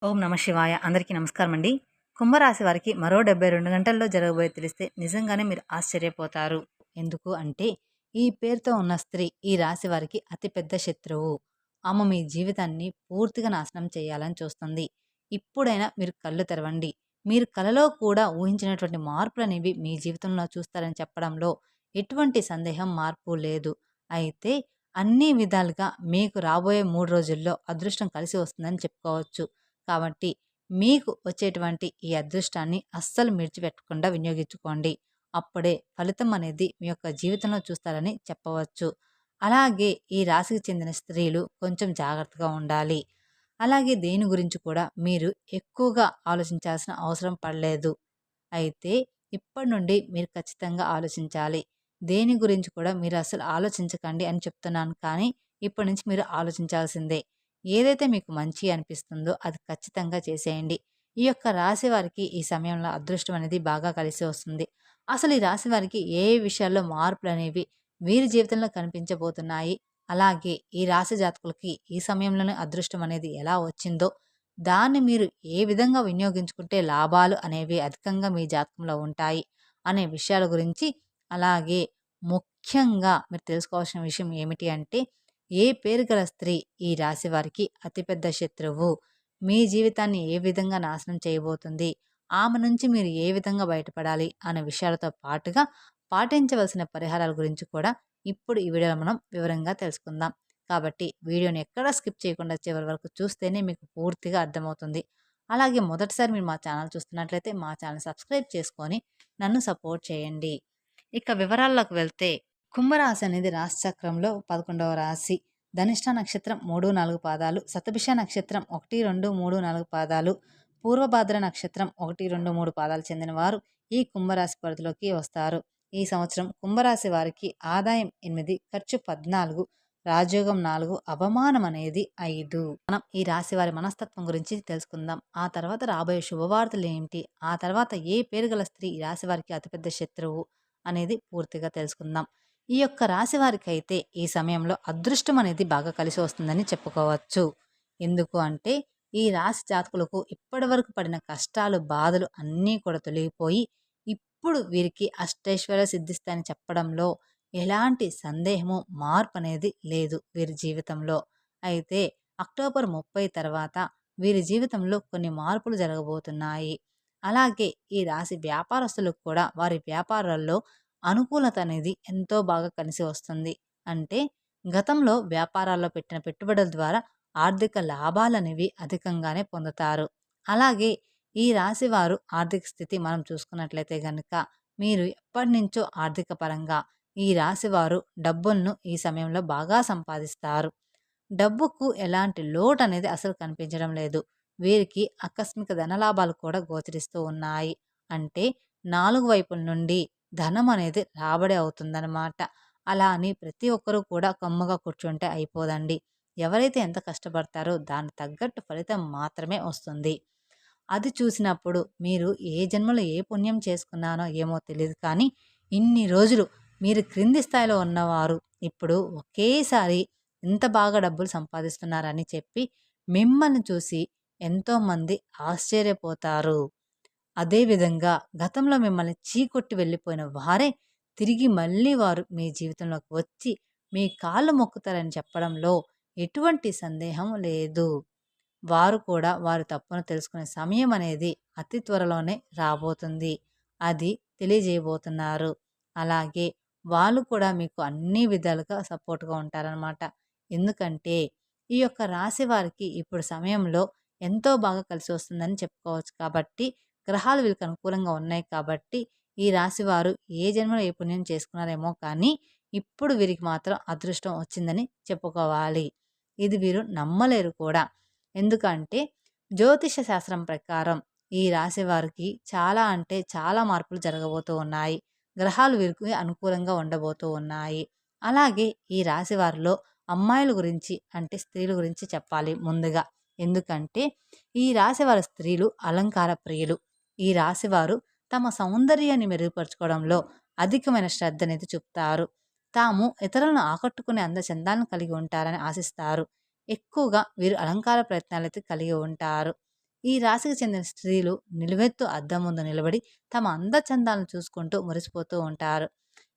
ఓం నమ శివాయ. అందరికీ నమస్కారం అండి. కుంభరాశి వారికి మరో 72 గంటల్లో జరగబోయే తెలిస్తే నిజంగానే మీరు ఆశ్చర్యపోతారు. ఎందుకు అంటే ఈ పేరుతో ఉన్న స్త్రీ ఈ రాశి వారికి అతిపెద్ద శత్రువు. ఆమె మీ జీవితాన్ని పూర్తిగా నాశనం చేయాలని చూస్తుంది. ఇప్పుడైనా మీరు కళ్ళు తెరవండి. మీరు కలలో కూడా ఊహించినటువంటి మార్పులనేవి మీ జీవితంలో చూస్తారని చెప్పడంలో ఎటువంటి సందేహం మార్పు లేదు. అయితే అన్ని విధాలుగా మీకు రాబోయే 3 రోజుల్లో అదృష్టం కలిసి వస్తుందని చెప్పుకోవచ్చు. కాబట్టి మీకు వచ్చేటువంటి ఈ అదృష్టాన్ని అస్సలు మిడిచిపెట్టకుండా వినియోగించుకోండి. అప్పుడే ఫలితం అనేది మీ యొక్క జీవితంలో చూస్తారని చెప్పవచ్చు. అలాగే ఈ రాశికి చెందిన స్త్రీలు కొంచెం జాగ్రత్తగా ఉండాలి. అలాగే దేని గురించి కూడా మీరు ఎక్కువగా ఆలోచించాల్సిన అవసరం పడలేదు. అయితే ఇప్పటి నుండి మీరు ఖచ్చితంగా ఆలోచించాలి. దేని గురించి కూడా మీరు అసలు ఆలోచించకండి అని చెప్తున్నాను కానీ, ఇప్పటి నుంచి మీరు ఆలోచించాల్సిందే. ఏదైతే మీకు మంచి అనిపిస్తుందో అది ఖచ్చితంగా చేసేయండి. ఈ యొక్క రాశి వారికి ఈ సమయంలో అదృష్టం అనేది బాగా కలిసి వస్తుంది. అసలు ఈ రాశి వారికి ఏ ఏ విషయాల్లో మార్పులనేవి వీరి జీవితంలో కనిపించబోతున్నాయి, అలాగే ఈ రాశి జాతకులకి ఈ సమయంలోనే అదృష్టం అనేది ఎలా వచ్చిందో, దాన్ని మీరు ఏ విధంగా వినియోగించుకుంటే లాభాలు అనేవి అధికంగా మీ జాతకంలో ఉంటాయి అనే విషయాల గురించి, అలాగే ముఖ్యంగా మీరు తెలుసుకోవాల్సిన విషయం ఏమిటి అంటే, ఏ పేరు గల స్త్రీ ఈ రాశి వారికి అతిపెద్ద శత్రువు, మీ జీవితాన్ని ఏ విధంగా నాశనం చేయబోతుంది, ఆమె నుంచి మీరు ఏ విధంగా బయటపడాలి అనే విషయాలతో పాటుగా పాటించవలసిన పరిహారాల గురించి కూడా ఇప్పుడు ఈ వీడియోలో మనం వివరంగా తెలుసుకుందాం. కాబట్టి వీడియోని ఎక్కడా స్కిప్ చేయకుండా చివరి వరకు చూస్తేనే మీకు పూర్తిగా అర్థమవుతుంది. అలాగే మొదటిసారి మీరు మా ఛానల్ చూస్తున్నట్లయితే మా ఛానల్ సబ్స్క్రైబ్ చేసుకొని నన్ను సపోర్ట్ చేయండి. ఇక వివరాల్లోకి వెళ్తే, కుంభరాశి అనేది రాశి చక్రంలో 11వ రాశి. ధనిష్ట నక్షత్రం 3, 4 పాదాలు, శతభిష నక్షత్రం 1, 2, 3, 4 పాదాలు, పూర్వభాద్ర నక్షత్రం 1, 2, 3 పాదాలు చెందిన వారు ఈ కుంభరాశి పరిధిలోకి వస్తారు. ఈ సంవత్సరం కుంభరాశి వారికి ఆదాయం 8, ఖర్చు 14, రాజయోగం 4, అవమానం అనేది 5. మనం ఈ రాశి వారి మనస్తత్వం గురించి తెలుసుకుందాం. ఆ తర్వాత రాబోయే శుభవార్తలు ఏంటి, ఆ తర్వాత ఏ పేరు గల స్త్రీ ఈ రాశి వారికి అతిపెద్ద శత్రువు అనేది పూర్తిగా తెలుసుకుందాం. ఈ యొక్క రాశి వారికైతే ఈ సమయంలో అదృష్టం అనేది బాగా కలిసి వస్తుందని చెప్పుకోవచ్చు. ఎందుకు అంటే ఈ రాశి జాతకులకు ఇప్పటి వరకు పడిన కష్టాలు, బాధలు అన్నీ కూడా తొలగిపోయి ఇప్పుడు వీరికి అష్టైశ్వర్య సిద్ధిస్తాయని చెప్పడంలో ఎలాంటి సందేహము, మార్పు అనేది లేదు వీరి జీవితంలో. అయితే అక్టోబర్ 30 తర్వాత వీరి జీవితంలో కొన్ని మార్పులు జరగబోతున్నాయి. అలాగే ఈ రాశి వ్యాపారస్తులకు కూడా వారి వ్యాపారాల్లో అనుకూలత అనేది ఎంతో బాగా కలిసి వస్తుంది. అంటే గతంలో వ్యాపారాల్లో పెట్టిన పెట్టుబడుల ద్వారా ఆర్థిక లాభాలనేవి అధికంగానే పొందుతారు. అలాగే ఈ రాశి వారు ఆర్థిక స్థితి మనం చూసుకున్నట్లయితే గనుక, మీరు ఎప్పటినుంచో ఆర్థిక పరంగా ఈ రాశి వారు డబ్బులను ఈ సమయంలో బాగా సంపాదిస్తారు. డబ్బుకు ఎలాంటి లోటు అనేది అసలు కనిపించడం లేదు. వీరికి ఆకస్మిక ధనలాభాలు కూడా గోచరిస్తూ ఉన్నాయి. అంటే 4 వైపుల నుండి ధనం అనేది రాబడి అవుతుందన్నమాట. అలా అని ప్రతి ఒక్కరూ కూడా కమ్ముగా కూర్చుంటే అయిపోదండి. ఎవరైతే ఎంత కష్టపడతారో దానికి తగ్గట్టు ఫలితం మాత్రమే వస్తుంది. అది చూసినప్పుడు మీరు ఏ జన్మలో ఏ పుణ్యం చేసుకున్నానో ఏమో తెలీదు కానీ, ఇన్ని రోజులు మీరు క్రింది స్థాయిలో ఉన్నవారు ఇప్పుడు ఒకేసారి ఇంత బాగా డబ్బులు సంపాదిస్తున్నారని చెప్పి మిమ్మల్ని చూసి ఎంతోమంది ఆశ్చర్యపోతారు. అదేవిధంగా గతంలో మిమ్మల్ని చీకొట్టి వెళ్ళిపోయిన వారే తిరిగి మళ్ళీ వారు మీ జీవితంలోకి వచ్చి మీ కాళ్ళు మొక్కుతారని చెప్పడంలో ఎటువంటి సందేహం లేదు. వారు కూడా వారి తప్పును తెలుసుకునే సమయం అనేది అతి త్వరలోనే రాబోతుంది. అది తెలియజేయబోతున్నారు. అలాగే వాళ్ళు కూడా మీకు అన్ని విధాలుగా సపోర్ట్‌గా ఉంటారనమాట. ఎందుకంటే ఈ యొక్క రాశి వారికి ఇప్పుడు సమయంలో ఎంతో బాగా కలిసి వస్తుందని చెప్పుకోవచ్చు. కాబట్టి గ్రహాలు వీళ్ళకి అనుకూలంగా ఉన్నాయి కాబట్టి ఈ రాశివారు ఏ జన్మలో ఏ పుణ్యం చేసుకున్నారేమో కానీ ఇప్పుడు వీరికి మాత్రం అదృష్టం వచ్చిందని చెప్పుకోవాలి. ఇది వీరు నమ్మలేరు కూడా. ఎందుకంటే జ్యోతిష శాస్త్రం ప్రకారం ఈ రాశి వారికి చాలా అంటే చాలా మార్పులు జరగబోతూ ఉన్నాయి. గ్రహాలు వీరికి అనుకూలంగా ఉండబోతూ ఉన్నాయి. అలాగే ఈ రాశి వారిలో అమ్మాయిల గురించి అంటే స్త్రీల గురించి చెప్పాలి ముందుగా. ఎందుకంటే ఈ రాశి వారి స్త్రీలు అలంకార ప్రియులు. ఈ రాశివారు తమ సౌందర్యాన్ని మెరుగుపరుచుకోవడంలో అధికమైన శ్రద్ధ అనేది చూపుతారు. తాము ఇతరులను ఆకట్టుకునే అందచందాలను కలిగి ఉంటారని ఆశిస్తారు. ఎక్కువగా వీరు అలంకార ప్రయత్నాలైతే కలిగి ఉంటారు. ఈ రాశికి చెందిన స్త్రీలు నిలువెత్తు అద్దం ముందు నిలబడి తమ అందచందాలను చూసుకుంటూ మురిసిపోతూ ఉంటారు.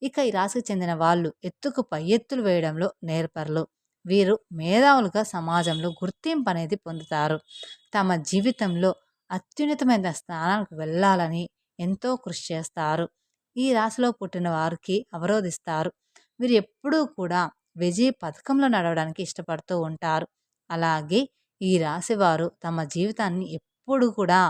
ఇక ఈ రాశికి చెందిన వాళ్ళు ఎత్తుకు పై ఎత్తులు వేయడంలో నేర్పరులు. వీరు మేధావులుగా సమాజంలో గుర్తింపు అనేది పొందుతారు. తమ జీవితంలో అత్యున్నతమైన స్థానానికి వెళ్ళాలని ఎంతో కృషి చేస్తారు. ఈ రాశిలో పుట్టిన వారికి అవరోధిస్తారు. వీరు ఎప్పుడూ కూడా విజయ పథకంలో నడవడానికి ఇష్టపడుతూ ఉంటారు. అలాగే ఈ రాశివారు తమ జీవితాన్ని ఎప్పుడు కూడా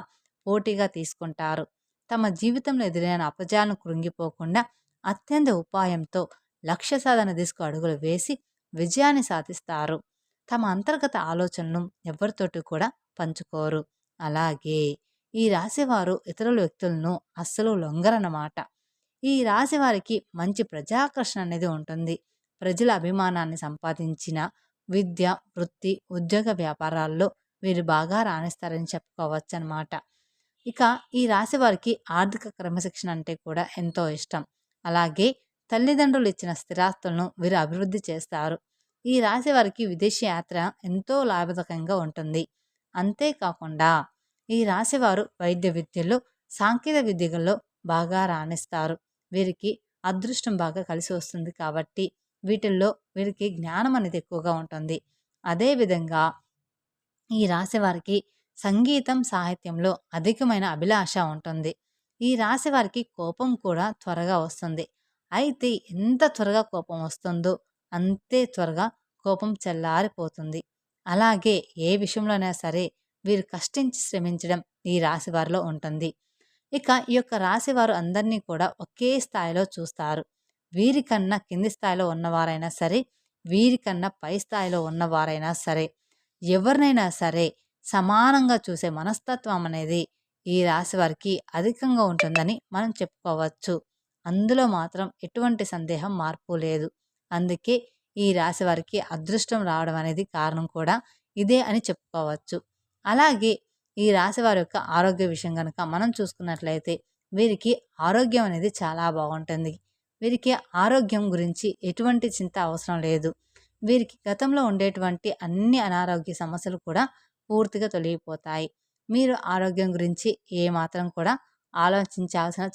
పోటీగా తీసుకుంటారు. తమ జీవితంలో ఎదురైన అపజయాలను కృంగిపోకుండా అత్యంత ఉపాయంతో లక్ష్య సాధన దిశకు అడుగులు వేసి విజయాన్ని సాధిస్తారు. తమ అంతర్గత ఆలోచనలను ఎవరితోటి కూడా పంచుకోరు. అలాగే ఈ రాశివారు ఇతరుల వ్యక్తులను అస్సలు లొంగరన్నమాట. ఈ రాశి వారికి మంచి ప్రజాకర్షణ అనేది ఉంటుంది. ప్రజల అభిమానాన్ని సంపాదించిన విద్య, వృత్తి, ఉద్యోగ వ్యాపారాల్లో వీరు బాగా రాణిస్తారని చెప్పుకోవచ్చనమాట. ఇక ఈ రాశి వారికి ఆర్థిక క్రమశిక్షణ అంటే కూడా ఎంతో ఇష్టం. అలాగే తల్లిదండ్రులు ఇచ్చిన స్థిరాస్తులను వీరు అభివృద్ధి చేస్తారు. ఈ రాశి వారికి విదేశీ యాత్ర ఎంతో లాభదాయకంగా ఉంటుంది. అంతేకాకుండా ఈ రాశివారు వైద్య విద్యలో, సాంకేతిక విద్యల్లో బాగా రాణిస్తారు. వీరికి అదృష్టం బాగా కలిసి వస్తుంది కాబట్టి వీటిల్లో వీరికి జ్ఞానం అనేది ఎక్కువగా ఉంటుంది. అదేవిధంగా ఈ రాశి వారికి సంగీతం, సాహిత్యంలో అధికమైన అభిలాష ఉంటుంది. ఈ రాశి వారికి కోపం కూడా త్వరగా వస్తుంది. అయితే ఎంత త్వరగా కోపం వస్తుందో అంతే త్వరగా కోపం చల్లారిపోతుంది. అలాగే ఏ విషయంలోనైనా సరే వీరు కష్టించి శ్రమించడం ఈ రాశి వారిలో ఉంటుంది. ఇక ఈ యొక్క రాశి వారు అందరినీ కూడా ఒకే స్థాయిలో చూస్తారు. వీరికన్నా కింది స్థాయిలో ఉన్నవారైనా సరే, వీరికన్నా పై స్థాయిలో ఉన్నవారైనా సరే, ఎవరినైనా సరే సమానంగా చూసే మనస్తత్వం అనేది ఈ రాశి వారికి అధికంగా ఉంటుందని మనం చెప్పుకోవచ్చు. అందులో మాత్రం ఎటువంటి సందేహం మార్పు లేదు. అందుకే ఈ రాశి వారికి అదృష్టం రావడం అనేది కారణం కూడా ఇదే అని చెప్పుకోవచ్చు. అలాగే ఈ రాశి వారి యొక్క ఆరోగ్య విషయం కనుక మనం చూసుకున్నట్లయితే వీరికి ఆరోగ్యం అనేది చాలా బాగుంటుంది. వీరికి ఆరోగ్యం గురించి ఎటువంటి చింత అవసరం లేదు. వీరికి గతంలో ఉండేటువంటి అన్ని అనారోగ్య సమస్యలు కూడా పూర్తిగా తొలగిపోతాయి. మీరు ఆరోగ్యం గురించి ఏమాత్రం కూడా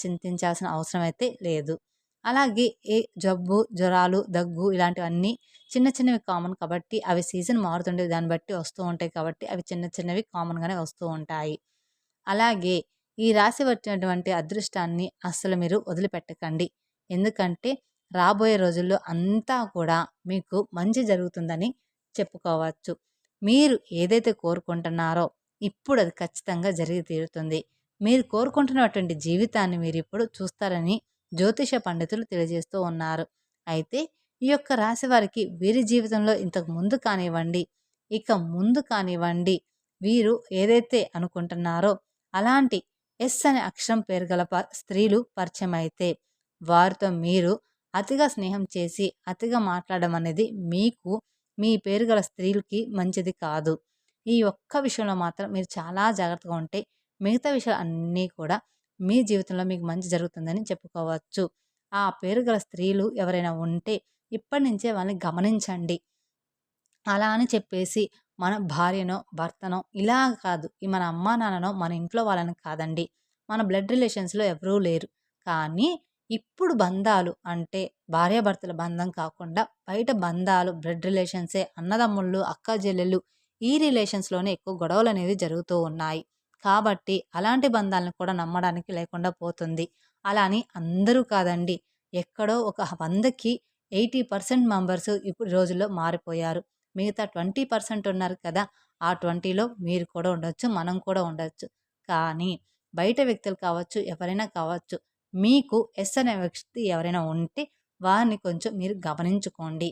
చింతించాల్సిన అవసరం అయితే లేదు. అలాగే ఏ జబ్బు, జ్వరాలు, దగ్గు ఇలాంటివన్నీ చిన్న చిన్నవి కామన్ కాబట్టి అవి సీజన్ మారుతుండే దాన్ని బట్టి వస్తూ ఉంటాయి కాబట్టి అవి చిన్న చిన్నవి కామన్‌గానే వస్తూ ఉంటాయి. అలాగే ఈ రాశి వచ్చినటువంటి అదృష్టాన్ని అస్సలు మీరు వదిలిపెట్టకండి. ఎందుకంటే రాబోయే రోజుల్లో అంతా కూడా మీకు మంచి జరుగుతుందని చెప్పుకోవచ్చు. మీరు ఏదైతే కోరుకుంటున్నారో ఇప్పుడు అది ఖచ్చితంగా జరిగి తీరుతుంది. మీరు కోరుకుంటున్నటువంటి జీవితాన్ని మీరిప్పుడు చూస్తారని జ్యోతిష పండితులు తెలియజేస్తూ ఉన్నారు. అయితే ఈ యొక్క రాశి వారికి వీరి జీవితంలో ఇంతకు ముందు కానివ్వండి, ఇక ముందు కానివ్వండి, వీరు ఏదైతే అనుకుంటున్నారో అలాంటి ఎస్ అనే అక్షరం పేరు గల స్త్రీలు పరిచయం అయితే వారితో మీరు అతిగా స్నేహం చేసి అతిగా మాట్లాడడం అనేది మీకు మీ పేరు గల స్త్రీలకి మంచిది కాదు. ఈ ఒక్క విషయంలో మాత్రం మీరు చాలా జాగ్రత్తగా ఉంటే మిగతా విషయాలు అన్నీ కూడా మీ జీవితంలో మీకు మంచి జరుగుతుందని చెప్పుకోవచ్చు. ఆ పేరు గల స్త్రీలు ఎవరైనా ఉంటే ఇప్పటి నుంచే వాళ్ళని గమనించండి. అలా అని చెప్పేసి మన భార్యనో, భర్తనో ఇలా కాదు. మన అమ్మా నాన్ననో, మన ఇంట్లో వాళ్ళని కాదండి. మన బ్లడ్ రిలేషన్స్‌లో ఎవరూ లేరు. కానీ ఇప్పుడు బంధాలు అంటే భార్యాభర్తల బంధం కాకుండా బయట బంధాలు, బ్లడ్ రిలేషన్సే అన్నదమ్ముళ్ళు, అక్క చెల్లెళ్ళు ఈ రిలేషన్స్‌లోనే ఎక్కువ గొడవలనేవి జరుగుతూ ఉన్నాయి. కాబట్టి అలాంటి బంధాలను కూడా నమ్మడానికి లేకుండా పోతుంది. అలా అని అందరూ కాదండి. ఎక్కడో ఒక 100కి 80% మెంబర్స్ ఇప్పుడు రోజుల్లో మారిపోయారు. మిగతా 20% ఉన్నారు కదా! ఆ 20లో మీరు కూడా ఉండొచ్చు. మనం కూడా ఉండొచ్చు. కానీ బయట వ్యక్తులు కావచ్చు, ఎవరైనా కావచ్చు. మీకు ఎస్ అనే వ్యక్తి ఎవరైనా ఉంటే వారిని కొంచెం మీరు గమనించుకోండి.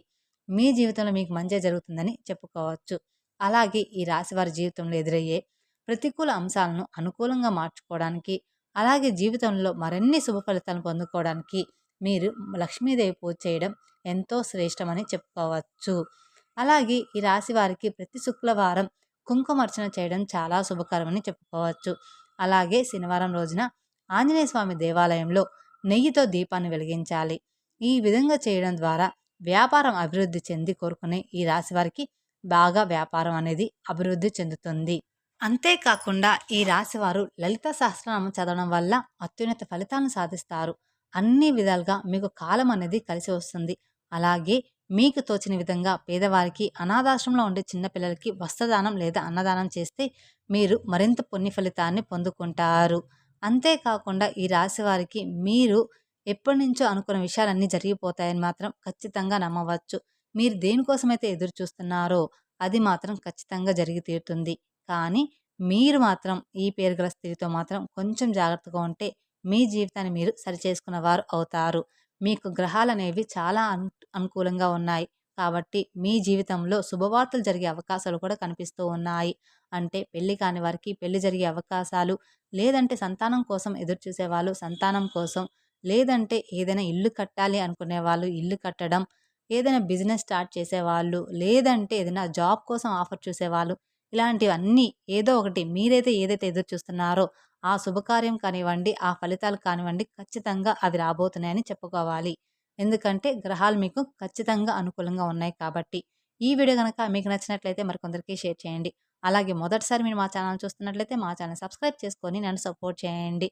మీ జీవితంలో మీకు మంచే జరుగుతుందని చెప్పుకోవచ్చు. అలాగే ఈ రాశివారి జీవితంలో ఎదురయ్యే ప్రతికూల అంశాలను అనుకూలంగా మార్చుకోవడానికి, అలాగే జీవితంలో మరిన్ని శుభ ఫలితాలను పొందుకోవడానికి మీరు లక్ష్మీదేవి పూజ చేయడం ఎంతో శ్రేష్టమని చెప్పుకోవచ్చు. అలాగే ఈ రాశి వారికి ప్రతి శుక్రవారం కుంకుమార్చన చేయడం చాలా శుభకరమని చెప్పుకోవచ్చు. అలాగే శనివారం రోజున ఆంజనేయ స్వామి దేవాలయంలో నెయ్యితో దీపాన్ని వెలిగించాలి. ఈ విధంగా చేయడం ద్వారా వ్యాపారం అభివృద్ధి చెంది కోరుకునే ఈ రాశి వారికి బాగా వ్యాపారం అనేది అభివృద్ధి చెందుతుంది. అంతేకాకుండా ఈ రాశివారు లలిత సహస్రనామం చదవడం వల్ల అత్యున్నత ఫలితాలను సాధిస్తారు. అన్ని విధాలుగా మీకు కాలం అనేది కలిసి వస్తుంది. అలాగే మీకు తోచిన విధంగా పేదవారికి, అనాథాశ్రమంలో ఉండే చిన్నపిల్లలకి వస్త్రదానం లేదా అన్నదానం చేస్తే మీరు మరింత పుణ్య ఫలితాన్ని పొందుకుంటారు. అంతేకాకుండా ఈ రాశి వారికి మీరు ఎప్పటినుంచో అనుకున్న విషయాలన్నీ జరిగిపోతాయని మాత్రం ఖచ్చితంగా నమ్మవచ్చు. మీరు దేనికోసమైతే ఎదురు చూస్తున్నారో అది మాత్రం ఖచ్చితంగా జరిగి తీరుతుంది. కానీ మీరు మాత్రం ఈ పేరు గల స్త్రీతో మాత్రం కొంచెం జాగ్రత్తగా ఉంటే మీ జీవితాన్ని మీరు సరిచేసుకున్నవారు అవుతారు. మీకు గ్రహాలనేవి చాలా అనుకూలంగా ఉన్నాయి. కాబట్టి మీ జీవితంలో శుభవార్తలు జరిగే అవకాశాలు కూడా కనిపిస్తూ ఉన్నాయి. అంటే పెళ్లి కాని వారికి పెళ్లి జరిగే అవకాశాలు, లేదంటే సంతానం కోసం ఎదురు చూసేవాళ్ళు సంతానం కోసం, లేదంటే ఏదైనా ఇల్లు కట్టాలి అనుకునే వాళ్ళు ఇల్లు కట్టడం, ఏదైనా బిజినెస్ స్టార్ట్ చేసేవాళ్ళు, లేదంటే ఏదైనా జాబ్ కోసం ఆఫర్ చూసేవాళ్ళు, ఇలాంటివన్నీ ఏదో ఒకటి మీరైతే ఏదైతే ఎదురు చూస్తున్నారో ఆ శుభకార్యం కానివ్వండి, ఆ ఫలితాలు కానివ్వండి ఖచ్చితంగా అవి రాబోతున్నాయని చెప్పుకోవాలి. ఎందుకంటే గ్రహాలు మీకు ఖచ్చితంగా అనుకూలంగా ఉన్నాయి కాబట్టి. ఈ వీడియో గనక మీకు నచ్చినట్లయితే మరికొందరికి షేర్ చేయండి. అలాగే మొదటిసారి మీరు మా ఛానల్ చూస్తున్నట్లయితే మా ఛానల్ సబ్స్క్రైబ్ చేసుకొని నన్ను సపోర్ట్ చేయండి.